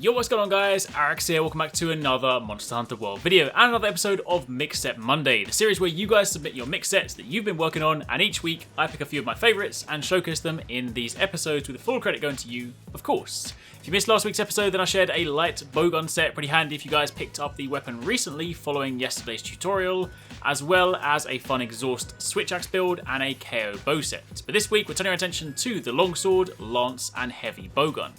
Yo, what's going on guys, Arekkz here, welcome back to another Monster Hunter World video and another episode of Mix Set Monday, the series where you guys submit your mix sets that you've been working on, and each week I pick a few of my favourites and showcase them in these episodes with the full credit going to you, of course. If you missed last week's episode, then I shared a light bowgun set, pretty handy if you guys picked up the weapon recently following yesterday's tutorial, as well as a fun exhaust switch axe build and a KO bow set. But this week we're turning our attention to the Longsword, Lance and Heavy Bowgun.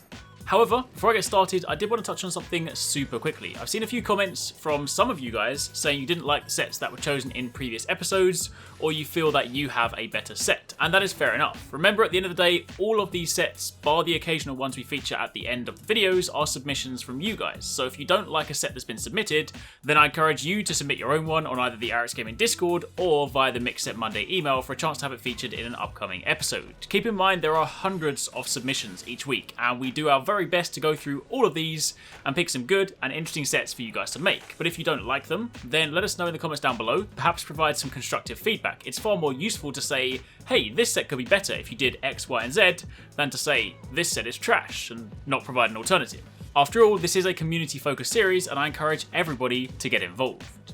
However, before I get started, I did want to touch on something super quickly. I've seen a few comments from some of you guys saying you didn't like the sets that were chosen in previous episodes, or you feel that you have a better set, and that is fair enough. Remember, at the end of the day, all of these sets, bar the occasional ones we feature at the end of the videos, are submissions from you guys. So if you don't like a set that's been submitted, then I encourage you to submit your own one on either the Arekkz Gaming Discord or via the Mix Set Monday email for a chance to have it featured in an upcoming episode. Keep in mind there are hundreds of submissions each week, and we do our very best to go through all of these and pick some good and interesting sets for you guys to make. But if you don't like them, then let us know in the comments down below, perhaps provide some constructive feedback. It's far more useful to say, hey, this set could be better if you did X, Y, and Z, than to say, this set is trash, and not provide an alternative. After all, this is a community-focused series, and I encourage everybody to get involved.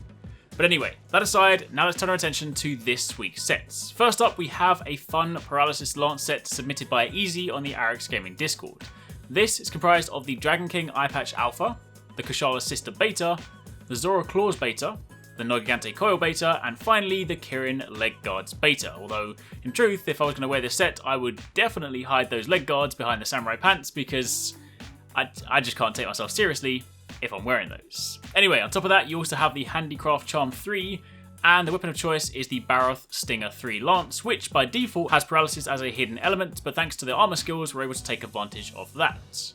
But anyway, that aside, now let's turn our attention to this week's sets. First up, we have a fun Paralysis Lance set submitted by Easy on the Arekkz Gaming Discord. This is comprised of the Dragon King Eye Patch Alpha, the Kushala Sister Beta, the Zora Claws Beta, the Nogigante Coil Beta, and finally the Kirin Leg Guards Beta. Although, in truth, if I was going to wear this set, I would definitely hide those leg guards behind the samurai pants because I just can't take myself seriously if I'm wearing those. Anyway, on top of that, you also have the Handicraft Charm 3, and the weapon of choice is the Baroth Stinger 3 Lance, which by default has Paralysis as a hidden element, but thanks to the armor skills, we're able to take advantage of that.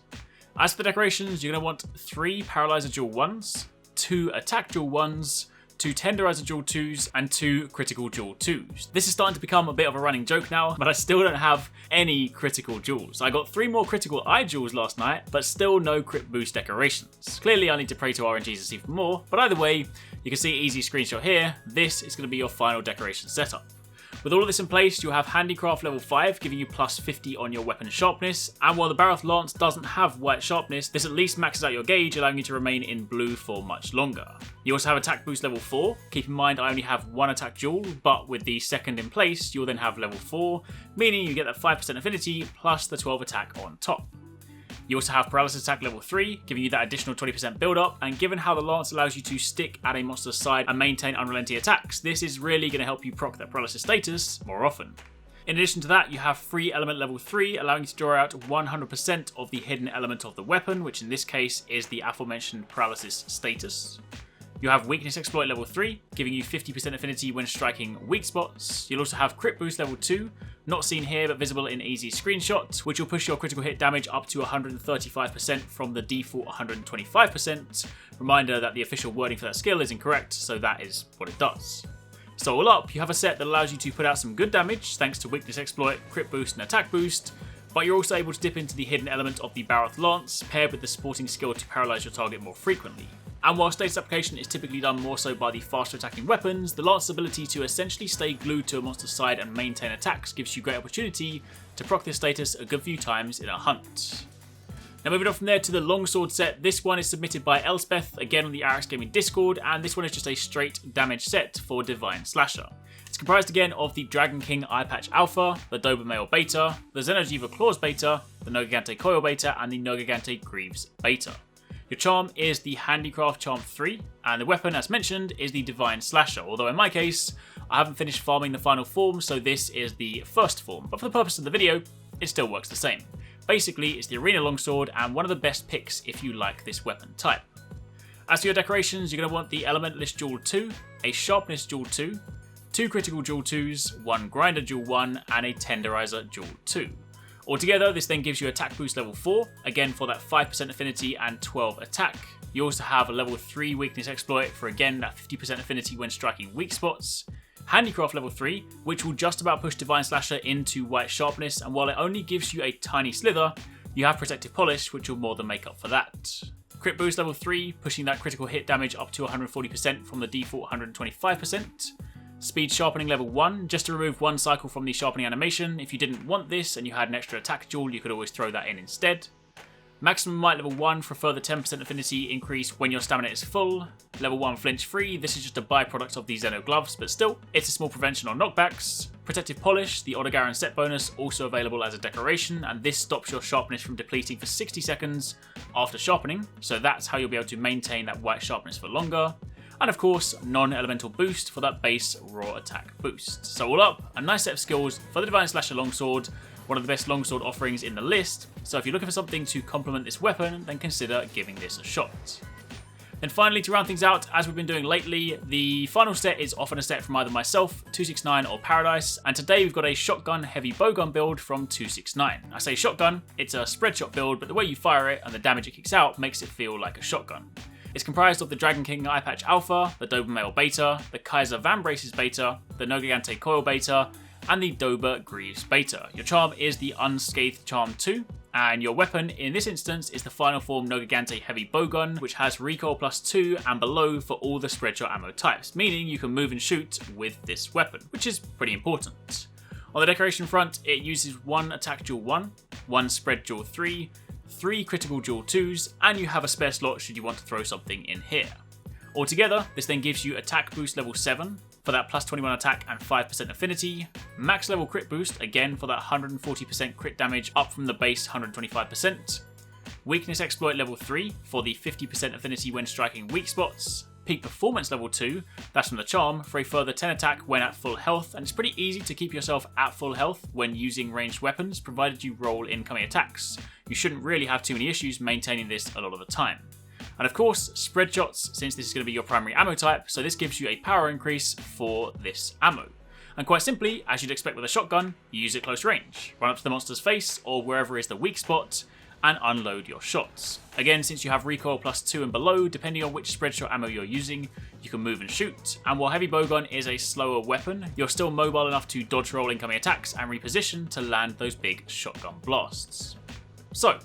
As for the decorations, you're going to want 3 Paralyzer Jewel 1s, 2 Attack Jewel 1s, 2 Tenderizer Jewel 2s, and 2 Critical Jewel 2s. This is starting to become a bit of a running joke now, but I still don't have any critical jewels. I got 3 more critical eye jewels last night, but still no crit boost decorations. Clearly I need to pray to RNGs to see for more, but either way, you can see easy screenshot here, this is going to be your final decoration setup. With all of this in place, you'll have Handicraft level 5, giving you plus 50 on your weapon sharpness, and while the Baroth Lance doesn't have white sharpness, this at least maxes out your gauge, allowing you to remain in blue for much longer. You also have Attack Boost level 4, keep in mind I only have 1 attack jewel, but with the second in place, you'll then have level 4, meaning you get that 5% affinity plus the 12 attack on top. You also have Paralysis Attack level 3, giving you that additional 20% build up, and given how the Lance allows you to stick at a monster's side and maintain unrelenting attacks, this is really going to help you proc that Paralysis status more often. In addition to that, you have Free Element level 3, allowing you to draw out 100% of the hidden element of the weapon, which in this case is the aforementioned Paralysis status. You have Weakness Exploit level 3, giving you 50% affinity when striking weak spots. You'll also have Crit Boost level 2, not seen here but visible in easy screenshot, which will push your critical hit damage up to 135% from the default 125%. Reminder that the official wording for that skill is incorrect, so that is what it does. So all up, you have a set that allows you to put out some good damage thanks to Weakness Exploit, Crit Boost and Attack Boost, but you're also able to dip into the hidden element of the Baroth Lance, paired with the supporting skill to paralyze your target more frequently. And while status application is typically done more so by the faster attacking weapons, the Lance's ability to essentially stay glued to a monster's side and maintain attacks gives you great opportunity to proc this status a good few times in a hunt. Now moving on from there to the Longsword set, this one is submitted by Elspeth, again on the Arekkz Gaming Discord, and this one is just a straight damage set for Divine Slasher. It's comprised again of the Dragon King Eye Patch Alpha, the Dobermail Beta, the Xenojiva Claws Beta, the Nogigante Coil Beta, and the Nogigante Greaves Beta. Your charm is the Handicraft Charm 3, and the weapon, as mentioned, is the Divine Slasher, although in my case, I haven't finished farming the final form, so this is the first form, but for the purpose of the video, it still works the same. Basically, it's the Arena Longsword, and one of the best picks if you like this weapon type. As for your decorations, you're going to want the Elementalist Jewel 2, a Sharpness Jewel 2, 2 Critical Jewel 2s, 1 Grinder Jewel 1, and a Tenderizer Jewel 2. Altogether, this then gives you Attack Boost level 4, again for that 5% affinity and 12 attack. You also have a level 3 Weakness Exploit for again that 50% affinity when striking weak spots. Handicraft level 3, which will just about push Divine Slasher into white sharpness, and while it only gives you a tiny slither, you have Protective Polish, which will more than make up for that. Crit Boost level 3, pushing that critical hit damage up to 140% from the default 125%. Speed Sharpening level 1, just to remove 1 cycle from the sharpening animation. If you didn't want this and you had an extra attack jewel, you could always throw that in instead. Maximum Might level 1 for a further 10% affinity increase when your stamina is full. Level 1 Flinch Free, this is just a byproduct of the Xeno gloves, but still, it's a small prevention on knockbacks. Protective Polish, the Odogaron set bonus, also available as a decoration, and this stops your sharpness from depleting for 60 seconds after sharpening, so that's how you'll be able to maintain that white sharpness for longer. And of course, non-elemental boost for that base raw attack boost. So all up, a nice set of skills for the Divine Slasher Longsword, one of the best longsword offerings in the list, so if you're looking for something to complement this weapon, then consider giving this a shot. Then finally, to round things out, as we've been doing lately, the final set is often a set from either myself, TwoSixNine or Paralysis, and today we've got a Shotgun Heavy Bowgun build from TwoSixNine. I say shotgun, it's a spread shot build, but the way you fire it and the damage it kicks out makes it feel like a shotgun. It's comprised of the Dragon King Eye Patch Alpha, the Dober Male Beta, the Kaiser Van Braces Beta, the Nogagante Coil Beta, and the Dober Greaves Beta. Your charm is the Unscathed Charm 2, and your weapon in this instance is the final form Nogagante Heavy Bowgun, which has recoil plus 2 and below for all the spread shot ammo types, meaning you can move and shoot with this weapon, which is pretty important. On the decoration front, it uses 1 attack dual 1, 1 spread dual 3, 3 critical dual 2s, and you have a spare slot should you want to throw something in here. Altogether, this then gives you attack boost level 7 for that plus 21 attack and 5% affinity, max level crit boost again for that 140% crit damage up from the base 125%, weakness exploit level 3 for the 50% affinity when striking weak spots, peak performance level 2, that's from the charm, for a further 10 attack when at full health, and it's pretty easy to keep yourself at full health when using ranged weapons provided you roll incoming attacks. You shouldn't really have too many issues maintaining this a lot of the time. And of course, spread shots, since this is going to be your primary ammo type, so this gives you a power increase for this ammo. And quite simply, as you'd expect with a shotgun, you use it close range. Run up to the monster's face, or wherever is the weak spot, and unload your shots. Again, since you have recoil plus 2 and below, depending on which spread shot ammo you're using, you can move and shoot. And while Heavy Bowgun is a slower weapon, you're still mobile enough to dodge roll incoming attacks and reposition to land those big shotgun blasts. So,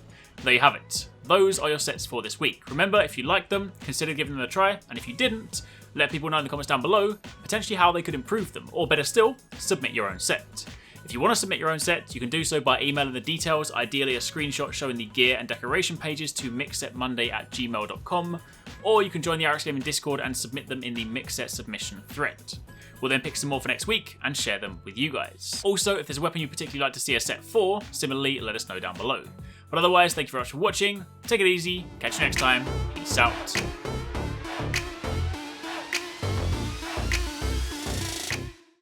there you have it. Those are your sets for this week. Remember, if you liked them, consider giving them a try, and if you didn't, let people know in the comments down below, potentially how they could improve them, or better still, submit your own set. If you want to submit your own set, you can do so by emailing the details, ideally a screenshot showing the gear and decoration pages to mixsetmonday@gmail.com, or you can join the Arekkz Gaming Discord and submit them in the Mixset submission thread. We'll then pick some more for next week and share them with you guys. Also, if there's a weapon you particularly like to see a set for, similarly, let us know down below. But otherwise, thank you very much for watching, take it easy, catch you next time, peace out.